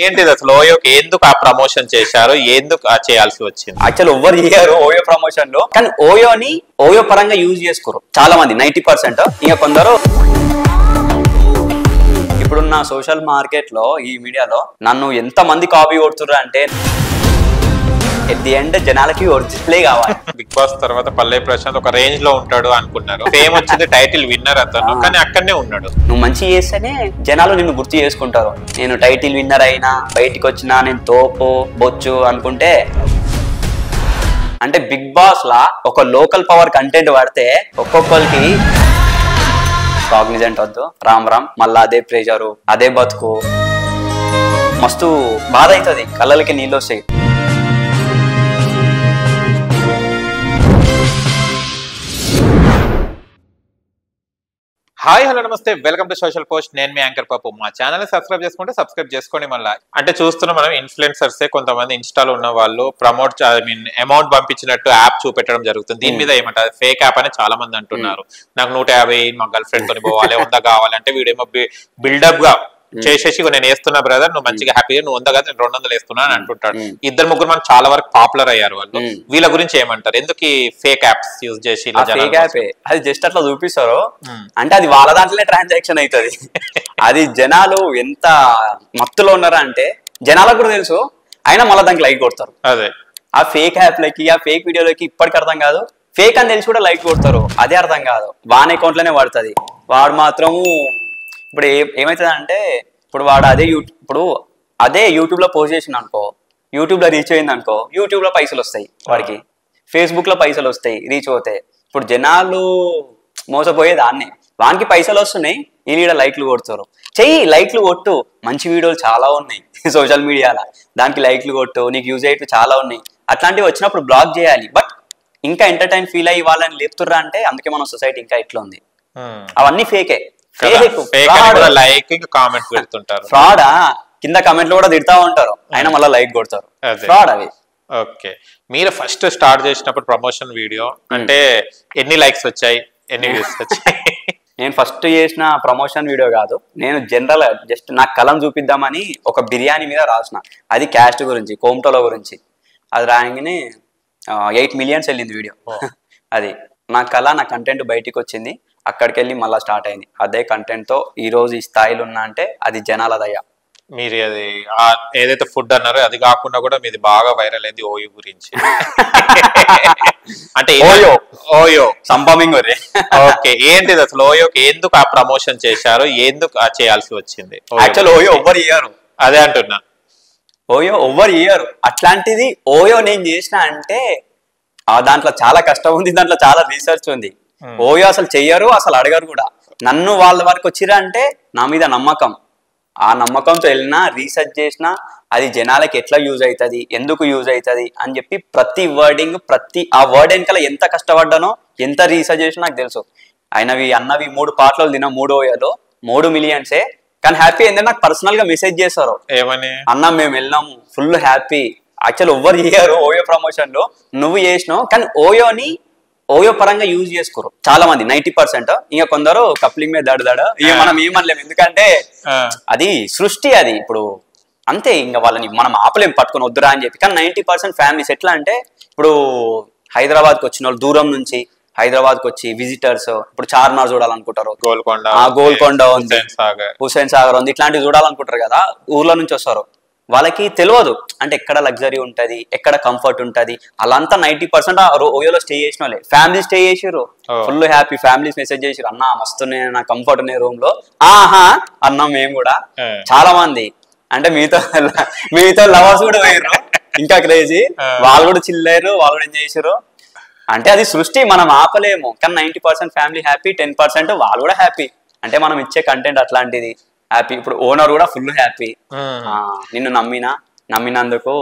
ఏంటిది అసలు ఓయోకి ఎందుకు ఆ ప్రమోషన్ చేశారు, ఎందుకు చేయాల్సి వచ్చింది? యాక్చువల్ ఎవరు చేయరు ఓయో ప్రమోషన్ లో, కానీ ఓయోని ఓయో పరంగా యూజ్ చేసుకోరు చాలా మంది 90%. ఇంకా కొందరు ఇప్పుడున్న సోషల్ మార్కెట్ లో ఈ మీడియాలో నన్ను ఎంత మంది కాపీ కొడుతుర్రు అంటే ఎట్ ది ఎండ్ జనాలకి ఒరిజినలే కావాలి. బిగ్ బాస్ తర్వాత పల్లవి ప్రశాంత్ ఒక రేంజ్ లో ఉంటాడు అనుకున్నారు. ఫేమ్ వచ్చింది, టైటిల్ విన్నర్ అతను, కానీ అక్కడనే ఉన్నాడు. నువ్వు మంచి చేస్తేనే జనాలు నిన్ను గుర్తు చేసుకుంటారు. నేను టైటిల్ విన్నర్ అయినా బయటికి వచ్చినా నేను తోపు బొచ్చు అనుకుంటే, అంటే బిగ్ బాస్ లా ఒక లోకల్ పవర్ కంటెంట్ వాడితే ఒక్కొక్కరికి కాగ్నిజెంట్ వద్దు, రామ్ రామ్, మళ్ళా అదే ప్రెషరు, అదే బతుకు, మస్తు బాధ అవుతుంది, కళ్ళకి నీళ్ళు వస్తాయి. హాయ్ హలో నమస్తే, వెల్కమ్ టు సోషల్ పోస్ట్. నేను మీ యాంకర్ పాపు. మా ఛానల్ సబ్స్క్రైబ్ చేసుకుంటే సబ్స్క్రైబ్ చేసుకోండి. మళ్ళీ అంటే చూస్తున్నాం మనం ఇన్ఫ్లుయెన్సర్సే కొంతమంది ఇన్స్టాలో ఉన్న వాళ్ళు ప్రమోట్ అమౌంట్ పంపించినట్టు యాప్ చూపెట్టడం జరుగుతుంది. దీని మీద ఏమంటారు, ఫేక్ యాప్ అని చాలా మంది అంటున్నారు. నాకు 150 మా గర్ల్ ఫ్రెండ్ తో పోవాలి, 100 కావాలంటే వీడేమో బిల్డప్ గా చేసేసి నేను వేస్తున్నా బ్రదర్, నువ్వు మంచిగా హ్యాపీగా, నువ్వు 100 కాదు నేను 200 వేస్తున్నా అని అంటుంటాడు. ఇద్దరు ముగ్గురు మనకు చాలా వరకు పాపులర్ అయ్యారు వాళ్ళు. వీళ్ళ గురించి ఏమంటారు? ఎందుకు ఈ ఫేక్ యాప్స్ యూజ్ చేసి అది జస్ట్ అట్లా చూపిస్తారు అంటే అది వాళ్ళ దాంట్లోనే ట్రాన్సాక్షన్ అవుతుంది. అది జనాలు ఎంత మత్తులో ఉన్నారా అంటే జనాలకు కూడా తెలుసు, అయినా మళ్ళీ దానికి లైక్ కొడతారు. అదే ఆ ఫేక్ యాప్లకి ఆ ఫేక్ వీడియోలకి ఇప్పటికి అర్థం కాదు, ఫేక్ అని తెలిసి కూడా లైక్ కొడతారు. అదే అర్థం కాదు, వాన్ అకౌంట్ లోనే పడుతుంది. వాడు మాత్రము ఇప్పుడు ఏమవుతుంది అంటే, ఇప్పుడు వాడు అదే యూట్యూబ్ లో పోస్ట్ చేసిన అనుకో, యూట్యూబ్ లో రీచ్ అయింది అనుకో, యూట్యూబ్ లో పైసలు వస్తాయి వాడికి, ఫేస్బుక్ లో పైసలు వస్తాయి రీచ్ అవుతాయి. ఇప్పుడు జనాలు మోసపోయేది దాన్నే, వానికి పైసలు వస్తున్నాయి, ఈయన లైక్లు కొడతారు. చెయ్యి లైక్లు కొట్టు, మంచి వీడియోలు చాలా ఉన్నాయి సోషల్ మీడియాలో, దానికి లైక్లు కొట్టు, నీకు యూజ్ అయ్యేవి చాలా ఉన్నాయి. అట్లాంటివి వచ్చినప్పుడు బ్లాక్ చేయాలి. బట్ ఇంకా ఎంటర్టైన్ ఫీల్ అయ్యి వాళ్ళని లేపుతుర్రా అంటే, అందుకే మన సొసైటీ ఇంకా ఇట్లా ఉంది. అవన్నీ ఫేకే. ఫ్రాడా కింద కామెంట్లు కూడా తిడతా ఉంటారు, అయినా మళ్ళీ లైక్ కొడతారు. ఫ్రాడ్ అవి. ఓకే, మీరు ఫస్ట్ స్టార్ట్ చేసినప్పుడు ప్రమోషన్ వీడియో అంటే ఎన్ని లైక్స్ వచ్చాయి, ఎన్ని వ్యూస్ వచ్చాయి? నేను ఫస్ట్ చేసిన ప్రమోషన్ వీడియో కాదు, నేను జనరల్ జస్ట్ నాకు కలం చూపిద్దామని ఒక బిర్యానీ మీద రాసిన, అది క్యాస్ట్ గురించి, కోమటోలో గురించి. అది రాయంగానే 8 మిలియన్స్ వెళ్ళింది వీడియో. అది నా కళ, నా కంటెంట్ బయటికి వచ్చింది. అక్కడికి వెళ్ళి మళ్ళీ స్టార్ట్ అయింది. అదే కంటెంట్ తో ఈ రోజు ఈ స్థాయిలో ఉన్నా అంటే అది జనాల దయ. మీరు అది ఏదైతే ఫుడ్ అన్నారో అది కాకుండా కూడా మీది బాగా వైరల్ అయింది ఓయో గురించి. అంటే ఓయో సంపమింగ్. ఓకే, ఏంటిది అసలు ఓయోకి ఎందుకు ఆ ప్రమోషన్ చేశారు, ఎందుకు చేయాల్సి వచ్చింది? యాక్చువల్ ఓయో ఎవ్వరు ఇయ్యారు, అదే అంటున్నా. ఓయో ఎవ్వరు ఇయ్యారు. అట్లాంటిది ఓయో నేను చేసిన అంటే దాంట్లో చాలా కష్టం ఉంది, దాంట్లో చాలా రీసెర్చ్ ఉంది. ఓయో అసలు చెయ్యరు, అసలు అడగరు కూడా. నన్ను వాళ్ళ వరకు వచ్చిరా అంటే నా మీద నమ్మకం, ఆ నమ్మకంతో వెళ్ళినా, రీసెర్చ్ చేసినా, అది జనాలకి ఎట్లా యూజ్ అవుతుంది, ఎందుకు యూజ్ అవుతుంది అని చెప్పి ప్రతి వర్డింగ్, ఆ వర్డ్ వెనకాల ఎంత కష్టపడ్డానో, ఎంత రీసెర్చ్ చేసినా నాకు తెలుసు. అన్నవి 3 పాటలు తిన 3 ఓయోలో 3 మిలియన్సే. కానీ హ్యాపీ ఏంటంటే నాకు పర్సనల్ గా మెసేజ్ చేస్తారు, ఏమని, అన్న మేము వెళ్ళాము ఫుల్ హ్యాపీ. యాక్చువల్ ఎవ్వరు చేయరు ఓయో ప్రమోషన్ లో, నువ్వు చేసినావు, కానీ ఓయోని ఓయో పరంగా యూజ్ చేసుకోరు చాలా మంది 90%. ఇంకా కొందరు కప్లింగ్ మీద దడదడ, ఇక మనం ఏమనలేము, ఎందుకంటే అది సృష్టి, అది ఇప్పుడు అంతే. ఇంకా వాళ్ళని మనం ఆపలేం పట్టుకొని వద్దురా అని చెప్పి. కానీ 90% ఫ్యామిలీస్ ఎట్లా అంటే, ఇప్పుడు హైదరాబాద్కి వచ్చిన వాళ్ళు, దూరం నుంచి హైదరాబాద్కి వచ్చి విజిటర్స్, ఇప్పుడు చార్మినార్ చూడాలనుకుంటారు, గోల్కొండ ఉంది, హుస్సేన్ సాగర్ ఉంది, ఇట్లాంటివి చూడాలనుకుంటారు కదా, ఊర్లో నుంచి వస్తారు. వాళ్ళకి తెలియదు అంటే ఎక్కడ లగ్జరీ ఉంటది, ఎక్కడ కంఫర్ట్ ఉంటది. అలాంతా 90% ఓయోలో స్టే చేసిన వాళ్ళే. ఫ్యామిలీ స్టే చేసిర్రు, ఫుల్ హ్యాపీ. ఫ్యామిలీస్ మెసేజ్ చేసిర్రు, అన్న మస్తున్నాయి, నా కంఫర్ట్ ఉన్నాయి రూమ్ లో. ఆహా అన్నాం మేము కూడా. చాలా మంది అంటే మీతో లవర్స్ కూడా పోయారు, ఇంకా క్రేజీ. వాళ్ళు కూడా చిల్లారు, వాళ్ళు కూడా ఎంజాయ్ చేసారు. అంటే అది సృష్టి, మనం ఆపలేము. కానీ 90% ఫ్యామిలీ హ్యాపీ, 10% వాళ్ళు కూడా హ్యాపీ. అంటే మనం ఇచ్చే కంటెంట్ అట్లాంటిది. హ్యాపీ. ఇప్పుడు ఓనర్ కూడా ఫుల్ హ్యాపీ, నిన్ను నమ్మినందుకు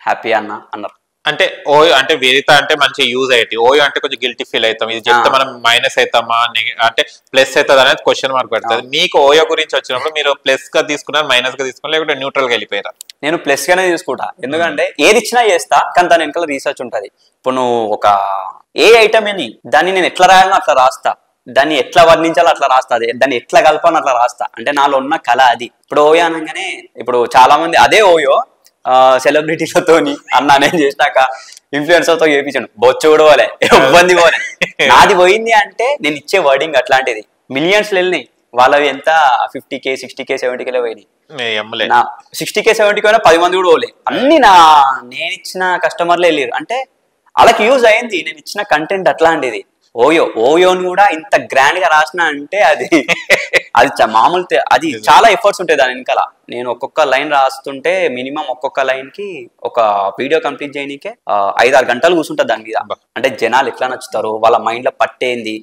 హ్యాపీ అన్నారు. అంటే ఓయో అంటే వేదిత అంటే మంచి యూజ్ అయ్యేది, ఓయో అంటే కొంచెం గిల్టీ ఫీల్ అవుతాం. ఇది చెప్తే మనం మైనస్ అవుతామా, అంటే ప్లస్ అవుతుంది అనేది క్వశ్చన్ మార్క్ పెడుతుంది. మీకు ఓయో గురించి వచ్చినప్పుడు మీరు ప్లస్ గా తీసుకున్నారు, మైనస్ గా తీసుకున్నారు, లేకపోతే న్యూట్రల్ గా వెళ్ళిపోయారా? నేను ప్లస్ గానే తీసుకుంటా, ఎందుకంటే ఏది ఇచ్చినా చేస్తా, కానీ దాని వెనకాల రీసెర్చ్ ఉంటది. ఇప్పుడు నువ్వు ఒక ఏ ఐటమ్ అని దాన్ని నేను ఎట్లా రాయాలో అట్లా రాస్తా. దాన్ని ఎట్లా వర్ణించాలో అట్లా రాస్తా, అది దాన్ని ఎట్లా కలపాలో అట్లా రాస్తా. అంటే నాలో ఉన్న కళ అది. ఇప్పుడు ఓయో అనగానే ఇప్పుడు చాలా మంది అదే ఓయో సెలబ్రిటీలతోని అన్న నేను చేసినాక ఇన్ఫ్లుయెన్సర్ తో చేయించాను, బొచ్చు కూడా పోలే, ఇబ్బంది పోలే. నాది పోయింది అంటే నేను ఇచ్చే వర్డింగ్ అట్లాంటిది. మిలియన్స్ వెళ్ళినాయి, వాళ్ళవి ఎంత 50K 60K 70K పోయినాయి. 60K 70K అయినా 10 మంది కూడా పోలే. అన్ని నేను ఇచ్చిన కస్టమర్లే వెళ్ళారు. అంటే వాళ్ళకి యూజ్ అయింది నేను ఇచ్చిన కంటెంట్ అట్లాంటిది. ఓయోని కూడా ఇంత గ్రాండ్ గా రాసిన అంటే అది మామూలు అది చాలా ఎఫర్ట్స్ ఉంటాయి దాని వెనకాల. నేను ఒక్కొక్క లైన్ రాస్తుంటే మినిమం ఒక్కొక్క లైన్ కి ఒక వీడియో కంప్లీట్ చేయడానికే 5-6 గంటలు కూర్చుంటారు దాని మీద. అంటే జనాలు ఎట్లా నచ్చుతారు, వాళ్ళ మైండ్ లో పట్టేంది,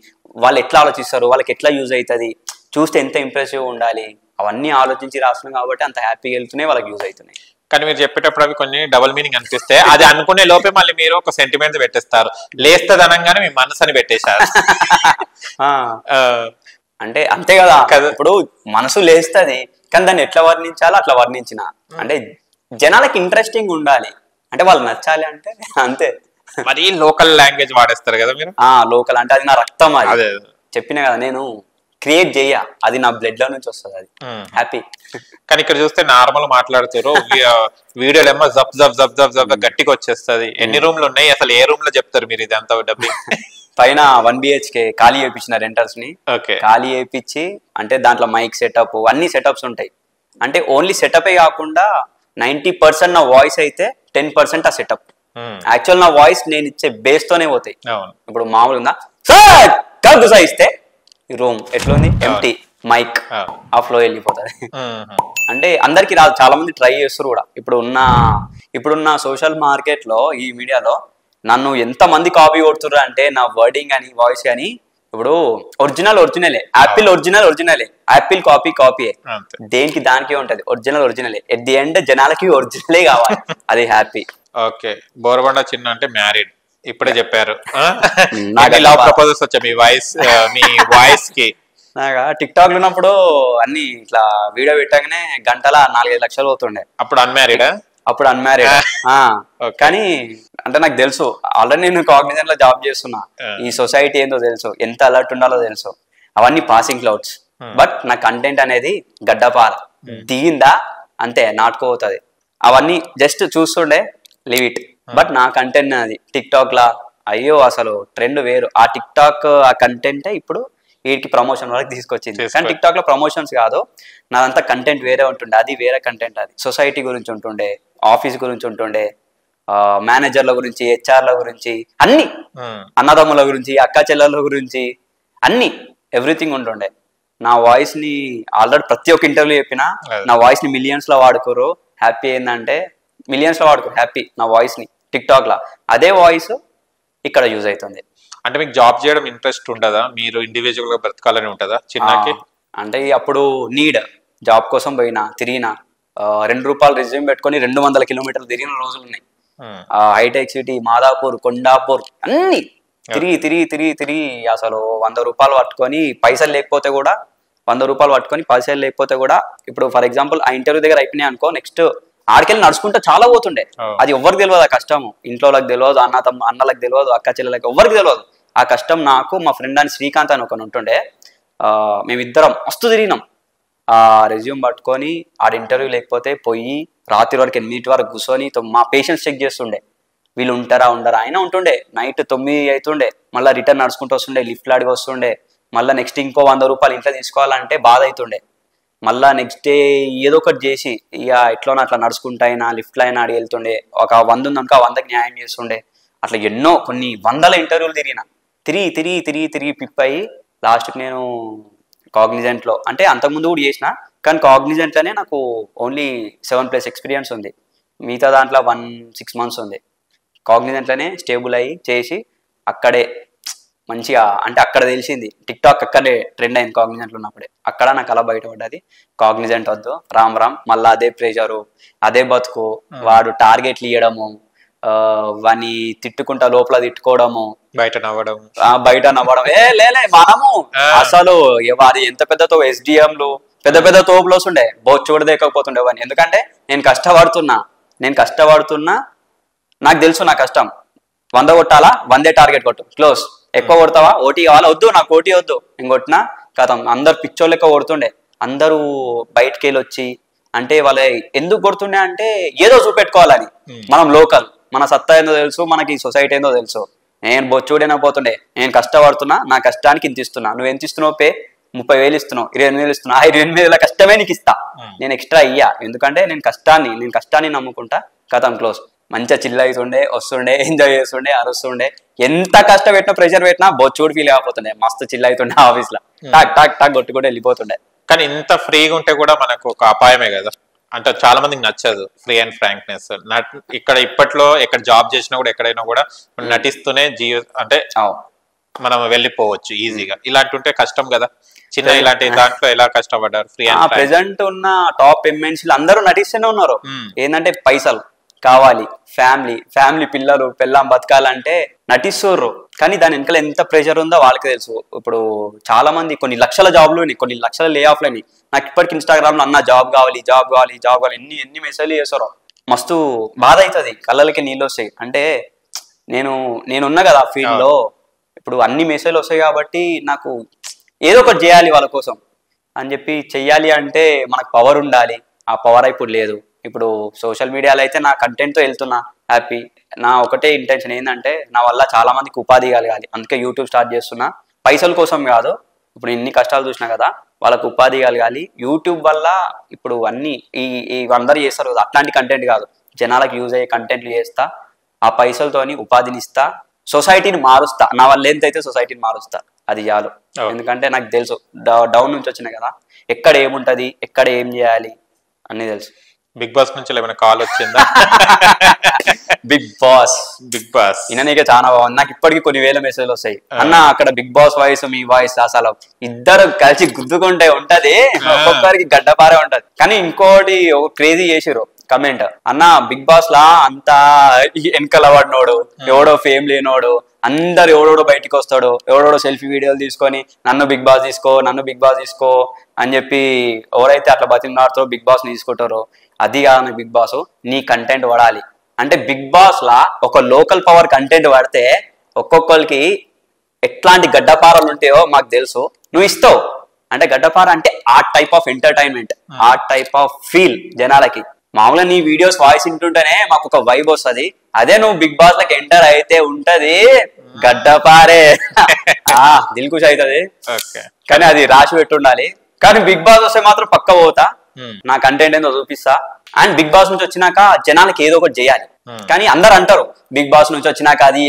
వాళ్ళు ఎట్లా ఆలోచిస్తారు, వాళ్ళకి ఎట్లా యూజ్ అవుతుంది, చూస్తే ఎంత ఇంప్రెసివ్ ఉండాలి, అవన్నీ ఆలోచించి రాస్తున్నాం కాబట్టి అంత హ్యాపీగా వెళ్తున్నాయి, వాళ్ళకి యూజ్ అవుతున్నాయి. కానీ మీరు చెప్పేటప్పుడు అవి కొన్ని డబుల్ మీనింగ్ అనిపిస్తే అది అనుకునే లోపే మళ్ళీ మీరు ఒక సెంటిమెంట్ పెట్టేస్తారు, లేస్తుంది అనగానే మీ మనసుని పెట్టేశారు. అంటే అంతే కదా, ఇప్పుడు మనసు లేస్తుంది కానీ దాన్ని ఎట్లా వర్ణించాలో అట్లా వర్ణించిన. అంటే జనాలకి ఇంట్రెస్టింగ్ ఉండాలి, అంటే వాళ్ళు నచ్చాలి అంటే అంతే. మరి లోకల్ లాంగ్వేజ్ వాడేస్తారు కదా మీరు. లోకల్ అంటే అది నా రక్తం, అది చెప్పిన కదా నేను క్రియేట్ చేయ, అది నా బ్లడ్ లో నుంచి వస్తుంది, అది హ్యాపీ. కానీ ఇక్కడ చూస్తే నార్మల్ మాట్లాడుతారు, వీడియోలు ఏమో జబ్ జబ్ జబ్ జబ్ జబ్ గట్టిగా వచ్చేస్తుంది. ఎన్ని రూమ్లు ఉన్నాయి అసలు, ఏ రూమ్ లో చెప్తారు మీరు ఇదంతా డబ్బింగ్? పైన 1 BHK ఖాళీ చేయించిన రెంటర్స్ ని, ఖాళీ చేయించి అంటే దాంట్లో మైక్ సెటప్ అన్ని సెటప్స్ ఉంటాయి. అంటే ఓన్లీ సెటపే కాకుండా 90% నా వాయిస్ అయితే 10% ఆ సెటప్. యాక్చువల్ నా వాయిస్ నేను ఇచ్చే బేస్ తోనే పోతాయి. ఇప్పుడు మామూలుగా గుసా ఇస్తే ఈ రూమ్ ఎట్లుంది ఎంటీ, మైక్ ఆ ఫ్లో వెళ్ళిపోతుంది. అంటే అందరికి రాదు, చాలా మంది ట్రై చేస్తారు కూడా. ఇప్పుడున్న సోషల్ మార్కెట్ లో ఈ మీడియాలో నన్ను ఎంత మంది కాపీ కొడుతుర్రు అంటే నా వర్డింగ్ అని వాయిస్ కానీ. ఇప్పుడు ఒరిజినలే, యాపిల్ ఒరిజినలే, యాపిల్ కాపీయే, దేనికి దానికే ఉంటది, ఒరిజినలే. ఎట్ ది ఎండ్ జనాలకి ఒరిజినలే కావాలి, అది హ్యాపీ. ఓకే, బోరబండ చిన్న అంటే మ్యారీడ్ ఇప్పుడే చెప్పారు. లవ్ ప్రపోజల్స్ వచ్చా మీ వాయిస్ కి? నాగా టిక్ టాక్ లో ఉన్నప్పుడు అన్ని ఇట్లా వీడియో పెట్టగానే గంటల 4-5 లక్షలు అవుతుండే. అప్పుడు అన్మ్యారీడా? అప్పుడు అన్మ్యారీడ్. కానీ అంటే నాకు తెలుసు ఆల్రెడీ నేను కాగ్నిజెంట్ లో జాబ్ చేస్తున్నా, ఈ సొసైటీ ఏందో తెలుసు, ఎంత అలర్ట్ ఉండాలో తెలుసు. అవన్నీ పాసింగ్ క్లౌడ్స్. బట్ నా కంటెంట్ అనేది గడ్డపార దిగిందా అంతే నాటుకోపోతుంది. అవన్నీ జస్ట్ చూస్తుండే లీవ్ ఇట్. బట్ నా కంటెంట్ అది టిక్ టాక్ లా అయ్యో అసలు ట్రెండ్ వేరు. ఆ టిక్ టాక్ ఆ కంటెంట్ ఇప్పుడు వీటికి ప్రమోషన్ వరకు తీసుకొచ్చింది. కానీ టిక్ టాక్ లో ప్రమోషన్స్ కాదు, నాదంతా కంటెంట్ వేరే ఉంటుండే, అది వేరే కంటెంట్. అది సొసైటీ గురించి ఉంటుండే, ఆఫీస్ గురించి ఉంటుండే, మేనేజర్ల గురించి, హెచ్ఆర్ల గురించి, అన్ని అన్నదమ్ముల గురించి, అక్క చెల్లెల గురించి, అన్ని ఎవ్రీథింగ్ ఉంటుండే. నా వాయిస్ ని ఆల్రెడీ ప్రతి ఒక్క ఇంటర్వ్యూ చెప్పినా, నా వాయిస్ ని మిలియన్స్ లో వాడుకోరు. హ్యాపీ ఏంటంటే మిలియన్స్ లో వాడుకోరు హ్యాపీ నా వాయిస్ ని టిక్ టాక్ లా. అదే వాయిస్ ఇక్కడ యూజ్ అవుతుంది. అంటే మీకు జాబ్ చేయడం ఇంట్రెస్ట్ ఉంటుందా? మీరు ఇండివిజువల్ గా బ్రతకాలని ఉంటుందా చిన్నకి? అంటే అప్పుడు నీడ్ జాబ్ కోసం పోయినా, తిరిగినా, ₹2 రెజ్యూమ్ పెట్టుకొని 200 కిలోమీటర్లు తిరిగిన రోజులు ఉన్నాయి. హైటెక్ సిటీ, మాదాపూర్, కొండాపూర్ అన్ని తిరిగి అసలు ₹100 పట్టుకొని పైసలు లేకపోతే కూడా ₹100 పట్టుకొని పైసలు లేకపోతే కూడా, ఇప్పుడు ఫర్ ఎగ్జాంపుల్ ఆ ఇంటర్వ్యూ దగ్గర అయిపోయినాయి అనుకో, నెక్స్ట్ ఆడికెళ్ళి నడుచుకుంటూ చాలా పోతుండే. అది ఎవరికి తెలియదు ఆ కష్టం, ఇంట్లోకి తెలియదు, అన్నలకు తెలియదు, అక్క చెల్లెలకు ఎవరికి తెలియదు ఆ కష్టం. నాకు మా ఫ్రెండ్ అని శ్రీకాంత్ అని ఒకని ఉంటుండే, మేమిద్దరం మస్తు తిరిగినాం. ఆ రెజ్యూమ్ పట్టుకొని ఆడ ఇంటర్వ్యూ లేకపోతే పోయి రాత్రి వరకు 8 వరకు కూర్చొని మా పేషెంట్స్ చెక్ చేస్తుండే, వీళ్ళు ఉంటారా ఉండరా. అయినా ఉంటుండే, నైట్ 9 అవుతుండే, మళ్ళీ రిటర్న్ నడుచుకుంటూ వస్తుండే, లిఫ్ట్ లాడికి వస్తుండే, మళ్ళీ నెక్స్ట్ ఇంకో ₹100 ఇంట్లో తీసుకోవాలంటే బాధ అవుతుండే. మళ్ళా నెక్స్ట్ డే ఏదో ఒకటి చేసి ఇక ఎట్లా అట్లా నడుచుకుంటా అయినా లిఫ్ట్లో అయినా అడిగి వెళ్తుండే. ఒక 100 ఉందనుకో 100కి న్యాయం చేస్తుండే. అట్లా ఎన్నో కొన్ని వందల ఇంటర్వ్యూలు తిరిగి పిప్ అయ్యి లాస్ట్కి నేను కాగ్నిజెంట్లో, అంటే అంతకుముందు కూడా చేసిన, కానీ కాగ్నిజెంట్లోనే నాకు ఓన్లీ 7+ ఎక్స్పీరియన్స్ ఉంది. మిగతా దాంట్లో 1-6 months ఉంది. కాగ్నిజెంట్లోనే స్టేబుల్ అయ్యి చేసి అక్కడే మంచిగా, అంటే అక్కడ తెలిసింది టిక్ టాక్ అక్కడే ట్రెండ్ అయింది కాగ్నిజెంట్లో ఉన్నప్పుడే. అక్కడ నాకు అలా బయటపడ్డది, కాగ్నిజెంట్ వద్దు రామ్ మళ్ళీ అదే ప్రెషరు, అదే బతుకు, వాడు టార్గెట్లు ఇవ్వడము, వాని తిట్టుకుంటా లోపల తిట్టుకోవడము, బయట నవ్వడం. లేలే మనము అసలు వారి ఎంత పెద్దతో SDMలు పెద్ద తోపులు వస్తుండే, బొచ్చు కూడా దేకపోతుండే వాడిని. ఎందుకంటే నేను కష్టపడుతున్నా, నాకు తెలుసు నా కష్టం. 100 కొట్టాలా, 100 టార్గెట్ కొట్టు, క్లోజ్, ఎక్కువ కొడతావా, ఓటీ కావాలా, వద్దు నాకు ఓటీ వద్దు, నేను కొట్టినా కథం. అందరు పిచ్చోళ్ళు ఎక్కువ కొడుతుండే, అందరూ బయటకి వెళ్ళి వచ్చి అంటే వాళ్ళ ఎందుకు కొడుతుండే అంటే ఏదో చూపెట్టుకోవాలని. మనం లోకల్, మన సత్తా ఏందో తెలుసు, మనకి సొసైటీ ఏందో తెలుసు. నేను బొచ్చుడైనా పోతుండే, నేను కష్టపడుతున్నా, నా కష్టానికి ఇంత ఇస్తున్నా, నువ్వు ఎంత ఇస్తున్నావు పే, 30,000 ఇస్తున్నావు, 28,000 ఇస్తున్నా, ఆ 28,000 కష్టమే నీకు ఇస్తా, నేను ఎక్స్ట్రా ఇయ్యా, ఎందుకంటే నేను కష్టాన్ని నమ్ముకుంటా. కథం క్లోజ్. మంచిగా చిల్ అవుతుండే, వస్తుండే, ఎంజాయ్ చేస్తుండే, అరుస్తుండే. ఎంత కష్టం పెట్టినా, ప్రెషర్ పెట్టినా బొచ్చుడు ఫీల్ అయిపోతుండే, మస్తు చిల్ అవుతుండే ఆఫీస్ లో, టాక్ టాక్ టాక్ కొట్టుకుంటే వెళ్ళిపోతుండే. కానీ ఇంత ఫ్రీగా ఉంటే కూడా మనకు ఒక అపాయమే కదా, అంటే చాలా మందికి నచ్చదు ఫ్రీ అండ్ ఫ్రాంక్నెస్. ఇక్కడ ఇప్పట్లో ఎక్కడ జాబ్ చేసినా కూడా ఎక్కడైనా కూడా నటిస్తూనే అంటే మనం వెళ్ళిపోవచ్చు ఈజీగా. ఇలాంటి ఉంటే కష్టం కదా, చిన్న ఇలాంటి దాంట్లో ఎలా కష్టపడ్డారు ఫ్రీ అండ్ ప్రెసెంట్ ఉన్న టాప్ ఎంఎన్సీలు అందరూ నటిస్తూనే ఉన్నారు. ఏంటంటే పైసలు కావాలి, ఫ్యామిలీ పిల్లలు పెళ్ళాం బతకాలంటే నటిస్తుర్రు. కానీ దాని వెనకాల ఎంత ప్రెషర్ ఉందో వాళ్ళకి తెలుసు. ఇప్పుడు చాలా మంది కొన్ని లక్షల జాబ్లు, కొన్ని లక్షల లే ఆఫ్లు అని. నాకు ఇప్పటికి ఇన్స్టాగ్రామ్ లో అన్న జాబ్ కావాలి ఎన్ని మెసేజ్లు చేస్తారో, మస్తు బాధ అవుతుంది, కళ్ళకి నీళ్ళు వస్తాయి. అంటే నేనున్నా కదా ఫీల్డ్ లో, ఇప్పుడు అన్ని మెసేజ్లు వస్తాయి కాబట్టి నాకు ఏదో ఒకటి చేయాలి వాళ్ళ కోసం అని చెప్పి చెయ్యాలి. అంటే మనకు పవర్ ఉండాలి, ఆ పవర్ ఇప్పుడు లేదు. ఇప్పుడు సోషల్ మీడియాలో అయితే నా కంటెంట్తో వెళ్తున్నా హ్యాపీ. నా ఒకటే ఇంటెన్షన్ ఏంటంటే నా వల్ల చాలా మందికి ఉపాధి కలగాలి, అందుకే యూట్యూబ్ స్టార్ట్ చేస్తున్నా. పైసల కోసం కాదు, ఇప్పుడు ఇన్ని కష్టాలు చూసినా కదా, వాళ్ళకు ఉపాధి కలగాలి. యూట్యూబ్ వల్ల ఇప్పుడు అన్ని అందరూ చేస్తారు కదా, అట్లాంటి కంటెంట్ కాదు, జనాలకు యూజ్ అయ్యే కంటెంట్లు చేస్తా, ఆ పైసలతోని ఉపాధిని ఇస్తా, సొసైటీని మారుస్తా. నా వల్ల ఎంతైతే సొసైటీని మారుస్తా, అది చాలు. ఎందుకంటే నాకు తెలుసు డౌన్ నుంచి వచ్చినా కదా, ఎక్కడ ఏముంటది, ఎక్కడ ఏం చేయాలి అన్నీ తెలుసు. బిగ్ బాస్ నుంచి ఏమైనా కాల్ వచ్చిందా? బిగ్ బాస్ ఈయనకే చాలా బాగుంది. నాకు ఇప్పటికీ కొన్ని వేల మెసేజ్లు వస్తాయి, అన్న అక్కడ బిగ్ బాస్ వాయిస్ మీ వాయిస్ అసలు ఇద్దరు కలిసి గుద్దుకుంటే ఉంటది, ఒక్కొక్కరికి గడ్డపారే ఉంటది. కానీ ఇంకోటి ఒక క్రేజీ చేసిరు కమెంట్, అన్న బిగ్ బాస్ లా అంతా వెనకల పడినోడు, ఎవడో ఫేమ్ లేనోడు, అందరు ఎవడోడో బయటకు వస్తాడు, ఎవడోడో సెల్ఫీ వీడియోలు తీసుకొని నన్ను బిగ్ బాస్ తీసుకో అని చెప్పి ఎవరైతే అట్లా బతిమలాడుతారో బిగ్ బాస్ ని తీసుకుంటారో, అది కాదు బిగ్ బాస్, నీ కంటెంట్ పడాలి అంటే బిగ్ బాస్ లా ఒక లోకల్ పవర్ కంటెంట్ పడితే ఒక్కొక్కరికి ఎట్లాంటి గడ్డపారాలు ఉంటాయో మాకు తెలుసు, నువ్వు ఇస్తావు. అంటే గడ్డపార అంటే ఆ టైప్ ఆఫ్ ఎంటర్టైన్మెంట్, ఆ టైప్ ఆఫ్ ఫీల్ జనాలకి. మామూలుగా నీ వీడియోస్ వాయిస్ వింటుంటేనే మాకు ఒక వైబ్ వస్తుంది, అదే నువ్వు బిగ్ బాస్ లకి ఎంటర్ అయితే ఉంటది గడ్డపారే, దిల్ ఖుష్ అవుతుంది. కానీ అది రాసి పెట్టుండాలి. కానీ బిగ్ బాస్ వస్తే మాత్రం పక్క పోతా, నా కంటెంట్ ఏందో చూపిస్తా. అండ్ బిగ్ బాస్ నుంచి వచ్చినాక జనాలకి ఏదో ఒకటి చేయాలి. కానీ అందరు అంటారు బిగ్ బాస్ నుంచి వచ్చినాక అది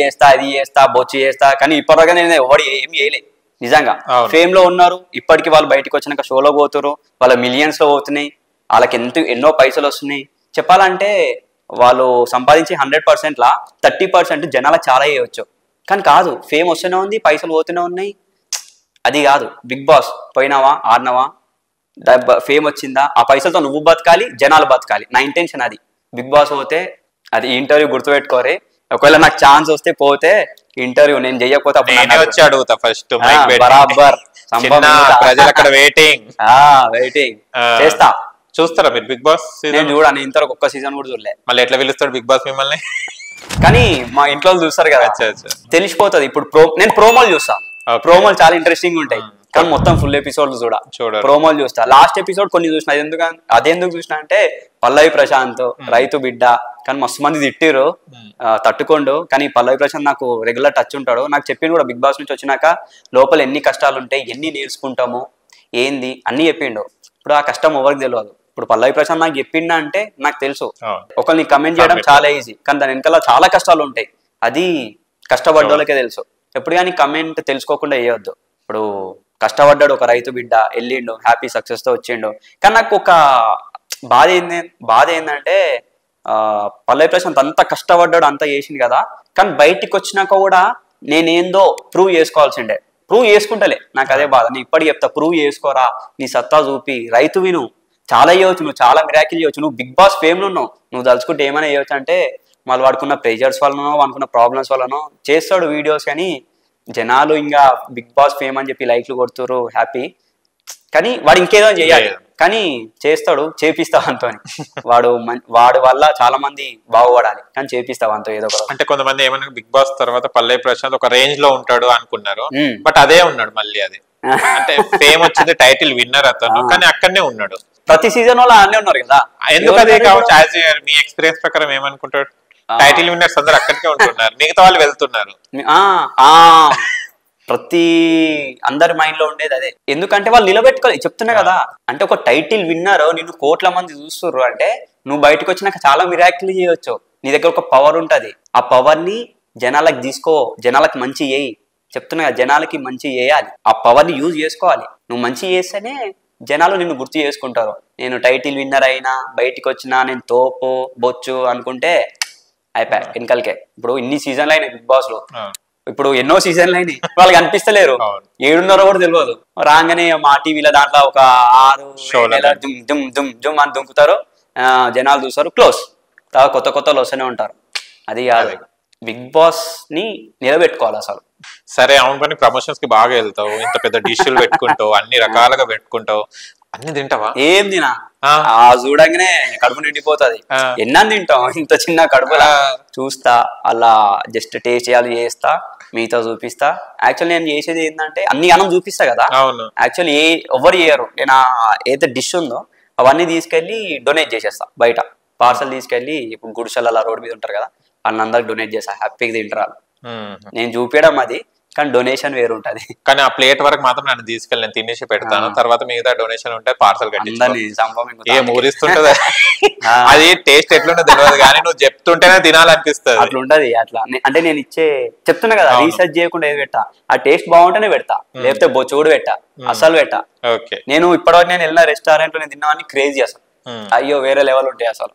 చేస్తా బొచ్చి చేస్తా, కానీ ఇప్పటిదాకా నేను ఎవరు ఏం చేయలే. నిజంగా ఫేమ్ లో ఉన్నారు, ఇప్పటికి వాళ్ళు బయటకు వచ్చినాక షోలో పోతున్నారు, వాళ్ళ మిలియన్స్ లో పోతున్నాయి, వాళ్ళకి ఎన్నో పైసలు వస్తున్నాయి. చెప్పాలంటే వాళ్ళు సంపాదించి 100% లా 30% జనాలకు చాలా చేయవచ్చు. కానీ కాదు, ఫేమ్ వస్తూనే ఉంది, పైసలు పోతూనే ఉన్నాయి, అది కాదు. బిగ్ బాస్ పోయినావా, ఆడినావా, ఫేమ్ వచ్చిందా, ఆ పైసలతో నువ్వు బతకాలి, జనాలు బతకాలి. నా ఇంటెన్షన్ అది. బిగ్ బాస్ పోతే అది ఇంటర్వ్యూ గుర్తుపెట్టుకోరే, ఒకవేళ నాకు ఛాన్స్ వస్తే పోతే ఇంటర్వ్యూ నేను చెయ్యకపోతే వచ్చి అడుగుతా ఫస్ట్, బరాబర్ వెయిటింగ్ చేస్తా. చూస్తారా మీరు బిగ్ బాస్? నేను చూడాను, ఇంతవరకు ఒక్క సీజన్ కూడా చూడలే. మళ్ళీ ఎట్లా పిలుస్తాడు బిగ్ బాస్ మిమ్మల్ని? కానీ మా ఇంట్లో చూస్తారు కదా, తెలిసిపోతుంది. ఇప్పుడు నేను ప్రోమోలు చూస్తా, ప్రోమోలు చాలా ఇంట్రెస్టింగ్ ఉంటాయి. కానీ మొత్తం ఫుల్ ఎపిసోడ్లు ప్రోమోలు చూస్తా. లాస్ట్ ఎపిసోడ్ కొన్ని చూసిన, అదెందుకు చూసిన అంటే పల్లవి ప్రశాంత్ రైతు బిడ్డ, కానీ మస్తు మంది తిట్టిరు, తట్టుకోండు. కానీ పల్లవి ప్రశాంత్ నాకు రెగ్యులర్ టచ్ ఉంటాడు, నాకు చెప్పిండు కూడా బిగ్ బాస్ నుంచి వచ్చినాక లోపల ఎన్ని కష్టాలు ఉంటాయి, ఎన్ని నేర్చుకుంటాము ఏంది అన్ని చెప్పిండు. ఇప్పుడు ఆ కష్టం ఎవరికి తెలియదు. ఇప్పుడు పల్లవి ప్రశాంత్ నాకు చెప్పిండా అంటే నాకు తెలుసు. ఒకరిని కమెంట్ చేయడం చాలా ఈజీ, కానీ దాని వెనకాల చాలా కష్టాలు ఉంటాయి, అది కష్టపడ్డోళ్ళకే తెలుసు. ఎప్పుడు కానీ కమెంట్ తెలుసుకోకుండా వేయొద్దు. ఇప్పుడు కష్టపడ్డాడు ఒక రైతు బిడ్డ, వెళ్ళిండు హ్యాపీ సక్సెస్ తో వచ్చిండు. కానీ నాకు ఒక బాధ ఏంటంటే పల్లవి ప్రశాంత్ అంత కష్టపడ్డాడు, అంతా చేసింది కదా, కానీ బయటికి వచ్చినాక కూడా నేనేందో ప్రూవ్ చేసుకోవాల్సిండే, ప్రూవ్ చేసుకుంటలే. నాకు అదే బాధ. నేను ఇప్పటికి చెప్తా, ప్రూవ్ చేసుకోరా, నీ సత్తా చూపి, రైతువి నువ్వు చాలా చేయవచ్చు, నువ్వు చాలా మిరాకిల్ చేయవచ్చు, నువ్వు బిగ్ బాస్ ఫేమ్లో ఉన్నావు, నువ్వు తలుచుకుంటే ఏమైనా చేయవచ్చు. అంటే మళ్ళీ వాడుకున్న ప్రెజర్స్ వల్లనో వాడుకున్న ప్రాబ్లమ్స్ వల్లనో చేస్తాడు వీడియోస్, కానీ జనాలు ఇంకా బిగ్ బాస్ ఫేమ్ అని చెప్పి లైక్లు కొడుతున్నారు హ్యాపీ, కానీ వాడు ఇంకేదో చేయాలి. కానీ చేస్తాడు, చేపిస్తా అంతో. వాడు వల్ల చాలా మంది బాగుపడాలి, కానీ చేపిస్తావు అంతో ఏదో ఒక. అంటే కొంతమంది ఏమన్నా బిగ్ బాస్ తర్వాత పల్లవి ప్రశాంత్ ఒక రేంజ్ లో ఉంటాడు అనుకున్నారు, బట్ అదే ఉన్నాడు మళ్ళీ. అది అంటే ఫేమ్ వచ్చింది, టైటిల్ విన్నర్ అతను, కానీ అక్కడనే ఉన్నాడు. ప్రతి సీజన్ వాళ్ళు అన్నీ ఉన్నారు కదా, ఎందుకు అదే కావచ్చు? మీ ఎక్స్పీరియన్స్ ప్రకారం ఏమనుకుంటాడు? టైటిల్ విన్నర్స్ అందరు అక్కడికే ఉంటున్నారు, మిగతా వాళ్ళు వెళ్తున్నారు. ప్రతి అందరి మైండ్ లో ఉండేది అదే. ఎందుకంటే వాళ్ళు నిలబెట్టుకోవాలి, చెప్తున్నా కదా. అంటే ఒక టైటిల్ విన్నర్ నిన్ను కోట్ల మంది చూస్తుర్రు అంటే నువ్వు బయటకు వచ్చినాక చాలా మిరాకిల్ చేయొచ్చు. నీ దగ్గర ఒక పవర్ ఉంటది, ఆ పవర్ ని జనాలకు తీసుకో, జనాలకు మంచి చేయి. చెప్తున్నా కదా, జనాలకి మంచి చేయాలి, ఆ పవర్ ని యూజ్ చేసుకోవాలి. నువ్వు మంచి చేస్తేనే జనాలు నిన్ను గుర్తు చేసుకుంటారు. నేను టైటిల్ విన్నర్ అయినా, బయటికి వచ్చినా నేను తోపు బొచ్చు అనుకుంటే అయిపోయా వెనకాలకే. ఇప్పుడు ఇన్ని సీజన్లు అయినాయి బిగ్ బాస్ లో, ఇప్పుడు ఎన్నో సీజన్లు అయినాయి, వాళ్ళకి అనిపిస్తలేరు, 7:30 కూడా తెలియదు. రాగానే మా టీవీలో దాంట్లో ఒక 6 దుమ్ దుమ్ దుమ్ దుమ్ అని దుంకుతారు, జనాలు చూస్తారు, క్లోజ్. కొత్త కొత్తలు వస్తూనే ఉంటారు. అది కాదు, బిగ్ బాస్ ని నిలబెట్టుకోవాలి అసలు. సరే అవును, కానీ ప్రమోషన్స్ కి బాగా వెళ్తావు, ఇంత పెద్ద డిష్లు పెట్టుకుంటావు, అన్ని రకాలుగా పెట్టుకుంటావు, అన్ని తింటావా? ఏం తినా, చూడంగానే కడుపు నిండిపోతుంది. ఎన్నని తింటాం ఇంత చిన్న కడుపులా? చూస్తా, అలా జస్ట్ టేస్ట్ చేయాలి, చేస్తా, మీతో చూపిస్తా. యాక్చువల్లీ నేను చేసేది ఏంటంటే అన్ని అన్నం చూపిస్తా కదా, యాక్చువల్లీ ఎవరు చేయరు. నేను ఏదైతే డిష్ ఉందో అవన్నీ తీసుకెళ్లి డొనేట్ చేసేస్తా. బయట పార్సల్ తీసుకెళ్లి, ఇప్పుడు గుడిసెల రోడ్ మీద ఉంటారు కదా, వాళ్ళందరికి డొనేట్ చేస్తా, హ్యాపీగా తింటారు. నేను చూపించడం అది, కానీ డొనేషన్ వేరు ఉంటది. కానీ ఆ ప్లేట్ వరకు మాత్రం నన్ను తీసుకెళ్ళి నేను తినేసి పెడతాను, తర్వాత మిగతా డొనేషన్ ఉంటే పార్సల్ కట్టించుకుంటా. ఊరిస్తుంటది అది, టేస్ట్ ఎట్లుంటో తెలియదు కానీ నువ్వు చెప్తుంటేనే తినాలనిపిస్తుంది. అట్లా ఉంటది. అట్లా అంటే నేను చెప్తున్నా కదా, రీసెర్చ్ చేయకుండా ఏది పెట్టా, ఆ టేస్ట్ బాగుంటేనే పెడతా, లేకపోతే బొచ్చుడు పెట్టా, అసలు పెట్టా. నేను ఇప్పటివరకు నేను వెళ్ళిన రెస్టారెంట్ లో నేను తిన్నామని క్రేజీ అసలు, అయ్యో వేరే లెవెల్ ఉంటాయి అసలు.